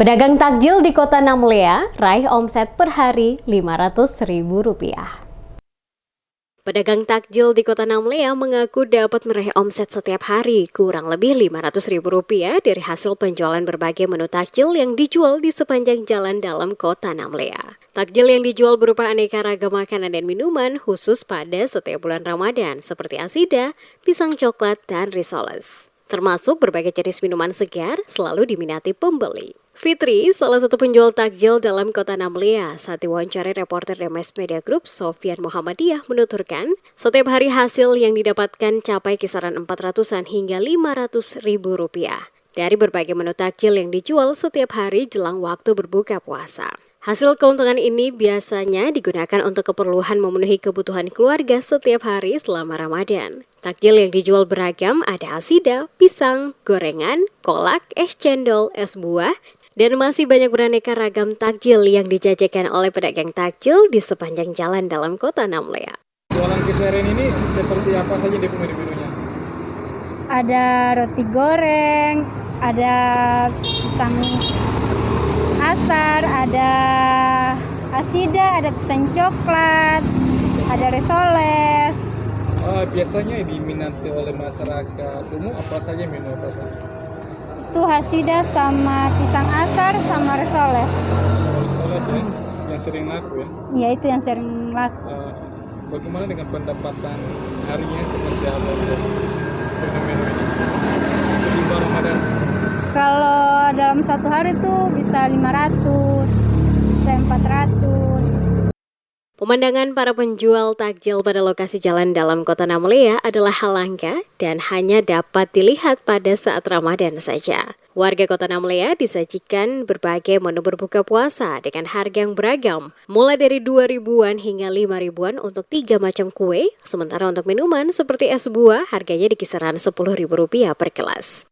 Pedagang takjil di Kota Namlea raih omset per hari Rp500.000. Pedagang takjil di Kota Namlea mengaku dapat meraih omset setiap hari kurang lebih Rp500.000 dari hasil penjualan berbagai menu takjil yang dijual di sepanjang jalan dalam Kota Namlea. Takjil yang dijual berupa aneka ragam makanan dan minuman khusus pada setiap bulan Ramadan seperti asida, pisang coklat, dan risoles. Termasuk berbagai jenis minuman segar selalu diminati pembeli. Fitri, salah satu penjual takjil dalam Kota Namlea, saat diwawancari reporter DMS Media Group Sofyan Muhammadiyah menuturkan, setiap hari hasil yang didapatkan capai kisaran 400-an hingga Rp500.000 dari berbagai menu takjil yang dijual setiap hari jelang waktu berbuka puasa. Hasil keuntungan ini biasanya digunakan untuk keperluan memenuhi kebutuhan keluarga setiap hari selama Ramadan. Takjil yang dijual beragam ada asida, pisang, gorengan, kolak, es cendol, es buah, dan masih banyak beraneka ragam takjil yang dijajakan oleh pedagang takjil di sepanjang jalan dalam Kota Namlea. Jualan keseharian ini seperti apa saja di menu-menunya? Ada roti goreng, ada pisang asar, ada asida, ada pisang coklat, ada risoles. Biasanya diminati oleh masyarakat umum apa saja menu apa saja? Itu asida sama pisang asar sama risoles. Risoles ya, yang sering laku ya? Iya, itu yang sering laku. Bagaimana dengan pendapatan harinya seperti apa menu-menu ini? Di bulan Ramadan. Kalau dalam satu hari tuh bisa 500, bisa 400. Pemandangan para penjual takjil pada lokasi jalan dalam Kota Namlea adalah hal langka dan hanya dapat dilihat pada saat Ramadan saja. Warga Kota Namlea disajikan berbagai menu berbuka puasa dengan harga yang beragam, mulai dari Rp2.000-an hingga Rp5.000-an untuk 3 macam kue, sementara untuk minuman seperti es buah harganya di kisaran Rp10.000 per gelas.